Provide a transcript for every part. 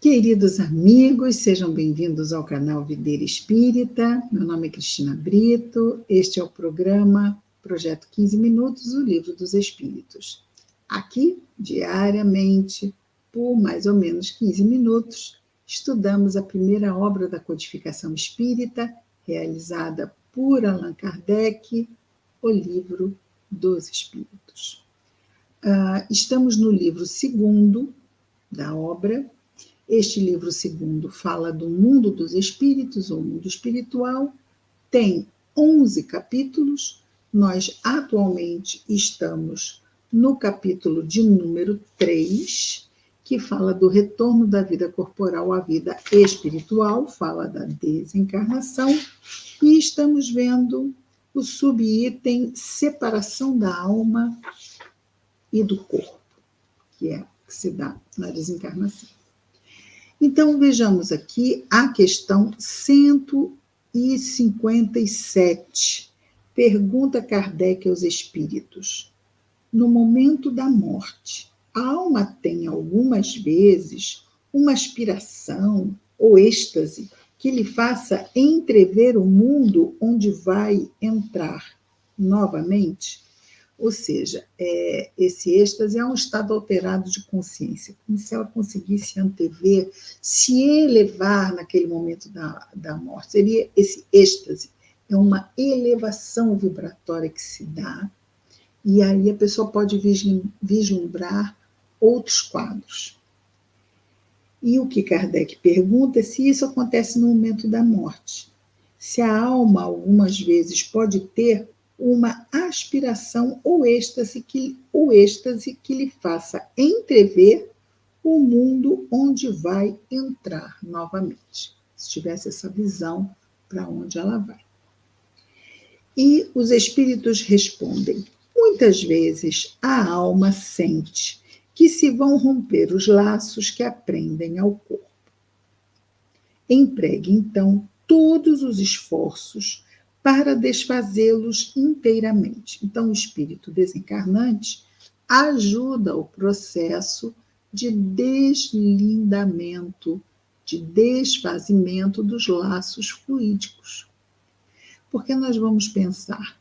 Queridos amigos, sejam bem-vindos ao canal Videira Espírita. Meu nome é Cristina Brito. Este é o programa Projeto 15 Minutos, o Livro dos Espíritos. Aqui, diariamente, por mais ou menos 15 minutos, estudamos a primeira obra da codificação espírita, realizada por Allan Kardec, o Livro dos Espíritos. Estamos no livro segundo da obra. Este livro segundo fala do mundo dos espíritos, ou mundo espiritual, tem 11 capítulos. Nós atualmente estamos no capítulo de número 3, que fala do retorno da vida corporal à vida espiritual, fala da desencarnação, e estamos vendo o subitem separação da alma e do corpo, que se dá na desencarnação. Então, vejamos aqui a questão 157. Pergunta Kardec aos espíritos: no momento da morte, a alma tem algumas vezes uma aspiração ou êxtase que lhe faça entrever o mundo onde vai entrar novamente? Ou seja, esse êxtase é um estado alterado de consciência, como se ela conseguisse antever, se elevar naquele momento da morte. Seria esse êxtase, é uma elevação vibratória que se dá, e aí a pessoa pode vislumbrar outros quadros. E o que Kardec pergunta é se isso acontece no momento da morte. Se a alma, algumas vezes, pode ter uma aspiração ou êxtase que lhe faça entrever o mundo onde vai entrar novamente. Se tivesse essa visão para onde ela vai. E os espíritos respondem: muitas vezes a alma sente que se vão romper os laços que a prendem ao corpo. Empregue, então, todos os esforços para desfazê-los inteiramente. Então, o espírito desencarnante ajuda o processo de deslindamento, de desfazimento dos laços fluídicos. Porque nós vamos pensar,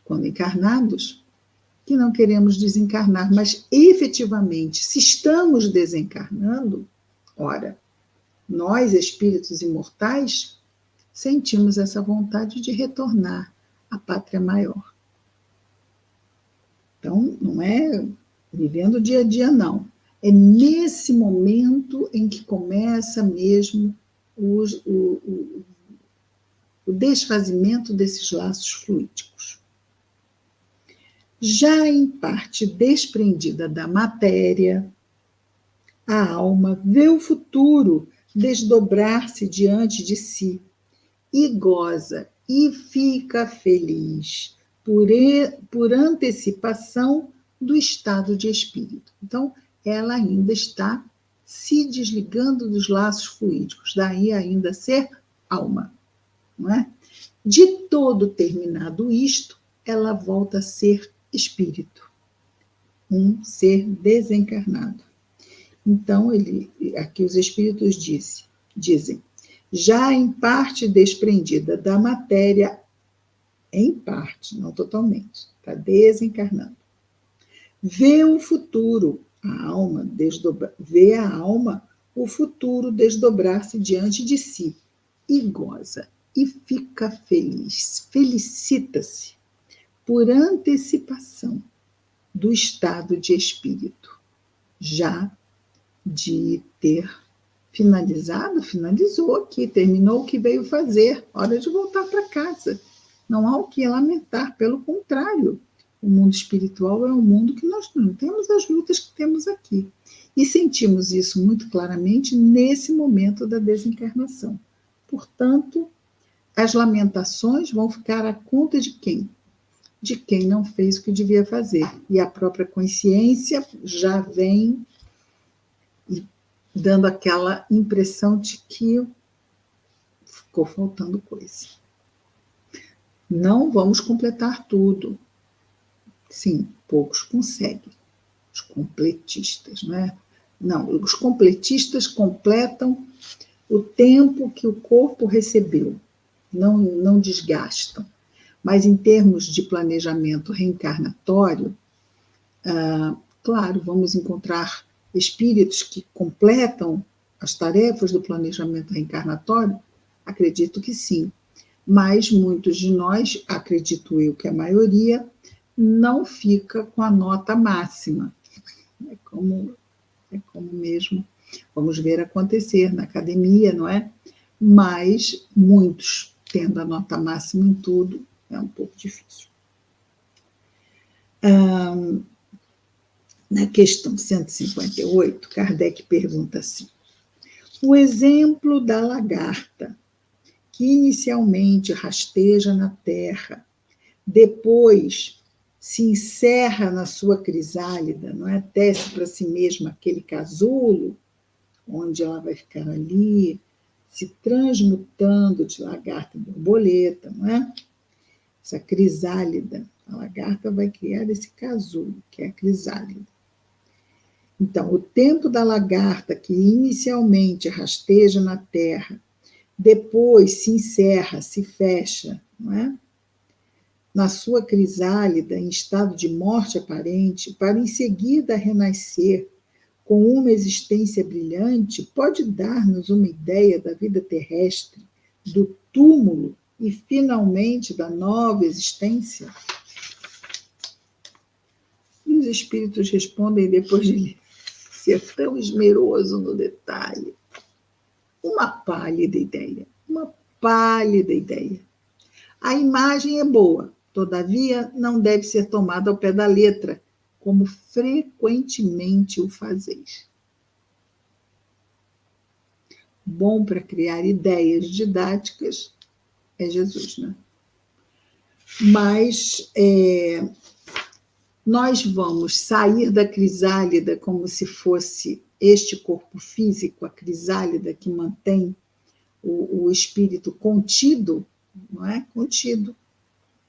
quando encarnados, que não queremos desencarnar, mas efetivamente, se estamos desencarnando, ora, nós, espíritos imortais, sentimos essa vontade de retornar à pátria maior. Então, não é vivendo o dia a dia, não. É nesse momento em que começa mesmo o desfazimento desses laços fluídicos. Já em parte desprendida da matéria, a alma vê o futuro desdobrar-se diante de si, e goza e fica feliz por antecipação do estado de espírito. Então, ela ainda está se desligando dos laços fluídicos, daí ainda ser alma, não é? De todo terminado isto, ela volta a ser espírito, um ser desencarnado. Então, aqui os espíritos dizem: já em parte desprendida da matéria, em parte, não totalmente, está desencarnando. Vê o futuro, vê a alma o futuro desdobrar-se diante de si, e goza, e fica feliz, felicita-se por antecipação do estado de espírito, já de ter finalizou aqui, terminou o que veio fazer, hora de voltar para casa. Não há o que lamentar, pelo contrário, o mundo espiritual é um mundo que nós não temos as lutas que temos aqui. E sentimos isso muito claramente nesse momento da desencarnação. Portanto, as lamentações vão ficar à conta de quem? De quem não fez o que devia fazer. E a própria consciência já vem dando aquela impressão de que ficou faltando coisa. Não vamos completar tudo. Sim, poucos conseguem, os completistas, não é? Não, os completistas completam o tempo que o corpo recebeu, não desgastam. Mas em termos de planejamento reencarnatório, claro, vamos encontrar espíritos que completam as tarefas do planejamento reencarnatório? Acredito que sim. Mas muitos de nós, acredito eu que a maioria, não fica com a nota máxima. É como mesmo vamos ver acontecer na academia, não é? Mas muitos tendo a nota máxima em tudo, é um pouco difícil. Na questão 158, Kardec pergunta assim: o exemplo da lagarta, que inicialmente rasteja na terra, depois se encerra na sua crisálida, não é? Tece para si mesma aquele casulo, onde ela vai ficar ali, se transmutando de lagarta em borboleta, não é? Essa crisálida, a lagarta vai criar esse casulo, que é a crisálida. Então, o tempo da lagarta, que inicialmente rasteja na terra, depois se encerra, se fecha, não é? Na sua crisálida, em estado de morte aparente, para em seguida renascer com uma existência brilhante, pode dar-nos uma ideia da vida terrestre, do túmulo e, finalmente, da nova existência? E os espíritos respondem, depois de ser tão esmeroso no detalhe: uma pálida ideia, uma pálida ideia. A imagem é boa, todavia não deve ser tomada ao pé da letra, como frequentemente o fazeis. Bom para criar ideias didáticas é Jesus, né? Mas nós vamos sair da crisálida como se fosse este corpo físico, a crisálida que mantém o espírito contido, não é? Contido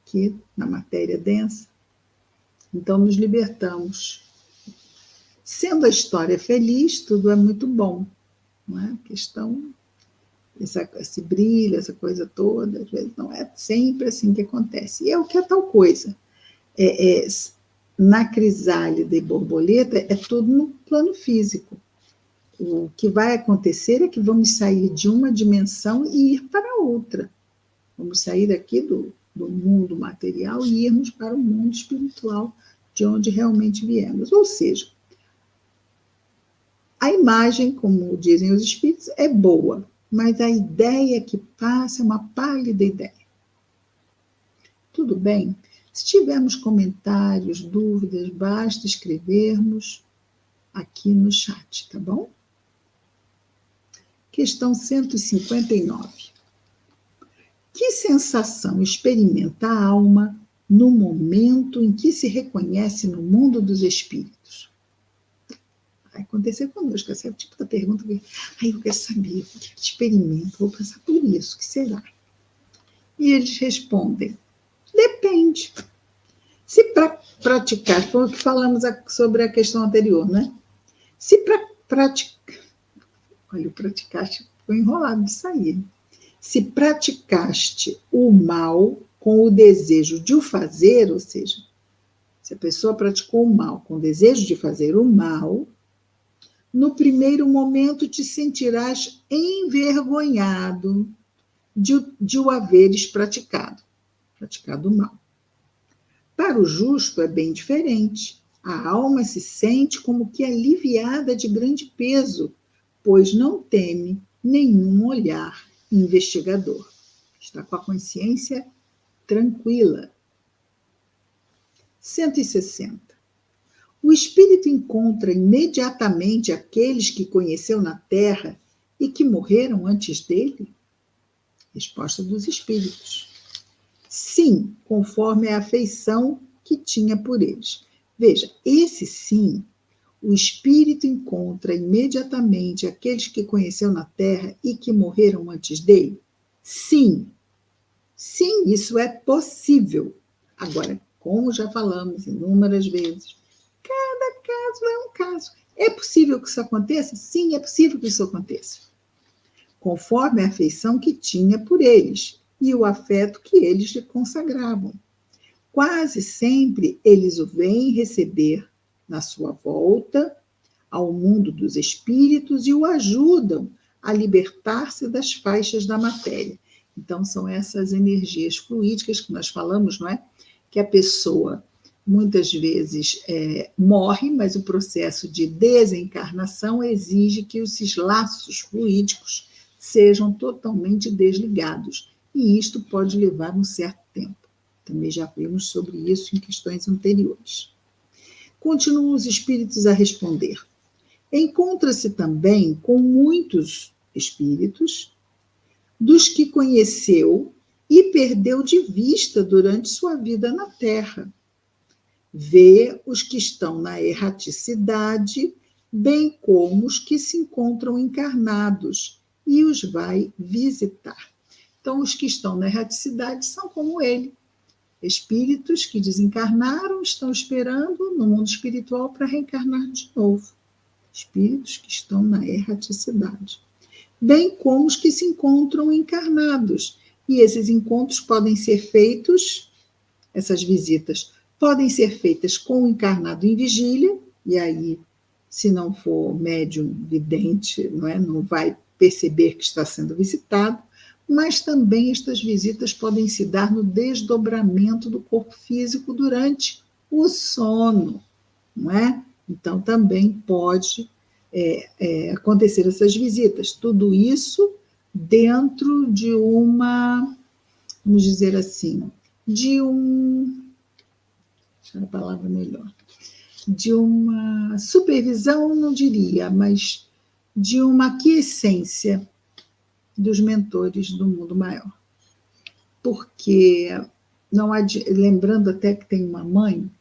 aqui na matéria densa. Então nos libertamos. Sendo a história feliz, tudo é muito bom, não é? A questão, esse brilho, essa coisa toda, às vezes não é sempre assim que acontece. E é o que é tal coisa. Na crisálida e borboleta, é tudo no plano físico. O que vai acontecer é que vamos sair de uma dimensão e ir para outra. Vamos sair aqui do mundo material e irmos para o mundo espiritual, de onde realmente viemos. Ou seja, a imagem, como dizem os espíritos, é boa, mas a ideia que passa é uma pálida ideia. Tudo bem? Se tivermos comentários, dúvidas, basta escrevermos aqui no chat, tá bom? Questão 159. Que sensação experimenta a alma no momento em que se reconhece no mundo dos espíritos? Vai acontecer conosco, esse é o tipo da pergunta que eu quero saber, o que experimento, vou passar por isso, o que será? E eles respondem: depende. Se para praticar, foi o que falamos sobre a questão anterior, né? Se para praticar, olha, o praticaste ficou enrolado de sair. Se praticaste o mal com o desejo de o fazer, ou seja, se a pessoa praticou o mal com o desejo de fazer o mal, no primeiro momento te sentirás envergonhado de o haveres praticado o mal. Para o justo é bem diferente. A alma se sente como que aliviada de grande peso, pois não teme nenhum olhar investigador. Está com a consciência tranquila. 160. O espírito encontra imediatamente aqueles que conheceu na terra e que morreram antes dele? Resposta dos espíritos: sim, conforme a afeição que tinha por eles. Veja, esse sim, o espírito encontra imediatamente aqueles que conheceu na terra e que morreram antes dele? Sim. Sim, isso é possível. Agora, como já falamos inúmeras vezes, Cada caso é um caso. É possível que isso aconteça? Sim, é possível que isso aconteça. Conforme a afeição que tinha por eles e o afeto que eles lhe consagravam. Quase sempre eles o vêm receber na sua volta ao mundo dos espíritos e o ajudam a libertar-se das faixas da matéria. Então, são essas energias fluídicas que nós falamos, não é? Que a pessoa muitas vezes morre, mas o processo de desencarnação exige que esses laços fluídicos sejam totalmente desligados. E isto pode levar um certo tempo. Também já vimos sobre isso em questões anteriores. Continuam os espíritos a responder. Encontra-se também com muitos espíritos dos que conheceu e perdeu de vista durante sua vida na Terra. Vê os que estão na erraticidade, bem como os que se encontram encarnados, e os vai visitar. Então, os que estão na erraticidade são como ele, espíritos que desencarnaram, estão esperando no mundo espiritual para reencarnar de novo. Espíritos que estão na erraticidade. Bem como os que se encontram encarnados. E esses encontros podem ser feitos, essas visitas, podem ser feitas com o encarnado em vigília, e aí, se não for médium vidente, não vai perceber que está sendo visitado, mas também estas visitas podem se dar no desdobramento do corpo físico durante o sono, não é? Então, também pode acontecer essas visitas. Tudo isso dentro de uma, vamos dizer assim, de a palavra melhor, de uma supervisão, não diria, mas de uma aquiescência dos mentores do mundo maior. Porque, lembrando até que tem uma mãe,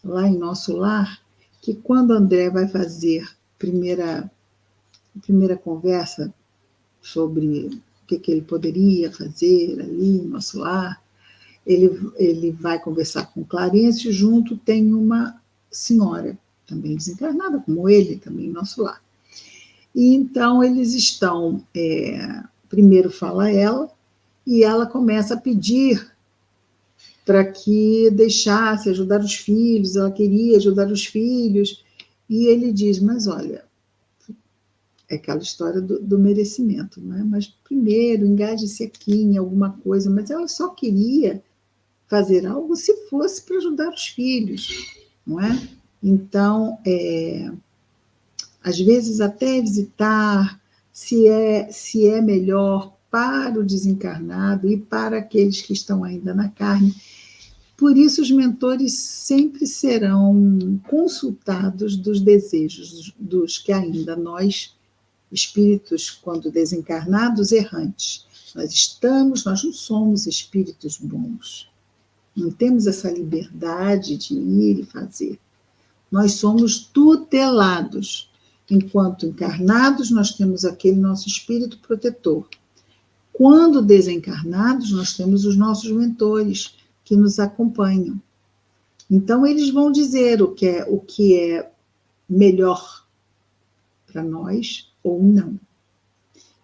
lá em Nosso Lar, que quando André vai fazer a primeira conversa sobre o que ele poderia fazer ali em Nosso Lar, ele vai conversar com Clarencio, junto tem uma senhora, também desencarnada, como ele, também em Nosso Lar. E então eles estão, primeiro fala ela, e ela começa a pedir para que deixasse ajudar os filhos, ela queria ajudar os filhos, e ele diz, mas olha, é aquela história do merecimento, não é? Mas primeiro engaje-se aqui em alguma coisa, mas ela só queria fazer algo se fosse para ajudar os filhos, não é? Então, às vezes até visitar se é melhor para o desencarnado e para aqueles que estão ainda na carne. Por isso, os mentores sempre serão consultados dos desejos dos que ainda nós, espíritos, quando desencarnados, errantes, nós não somos espíritos bons. Não temos essa liberdade de ir e fazer. Nós somos tutelados. Enquanto encarnados, nós temos aquele nosso espírito protetor. Quando desencarnados, nós temos os nossos mentores que nos acompanham. Então, eles vão dizer o que é melhor para nós ou não.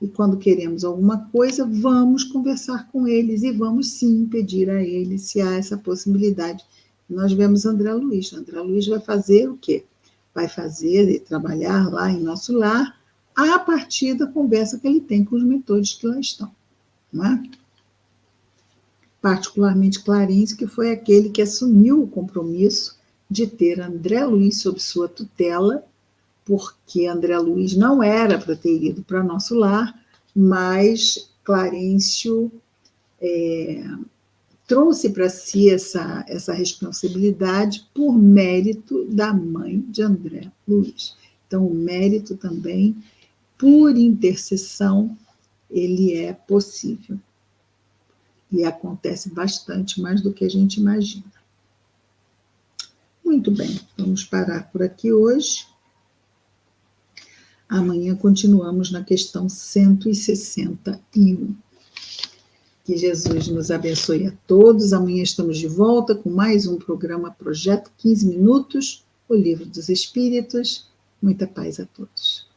E quando queremos alguma coisa, vamos conversar com eles e vamos sim pedir a eles se há essa possibilidade. Nós vemos André Luiz. André Luiz vai fazer o quê? Vai fazer e trabalhar lá em Nosso Lar a partir da conversa que ele tem com os mentores que lá estão. Não é? Particularmente Clarencio, que foi aquele que assumiu o compromisso de ter André Luiz sob sua tutela, porque André Luiz não era para ter ido para Nosso Lar, mas Clarencio trouxe para si essa responsabilidade por mérito da mãe de André Luiz. Então, o mérito também, por intercessão, ele é possível. E acontece bastante, mais do que a gente imagina. Muito bem, vamos parar por aqui hoje. Amanhã continuamos na questão 161. Que Jesus nos abençoe a todos. Amanhã estamos de volta com mais um programa Projeto 15 Minutos, o Livro dos Espíritos. Muita paz a todos.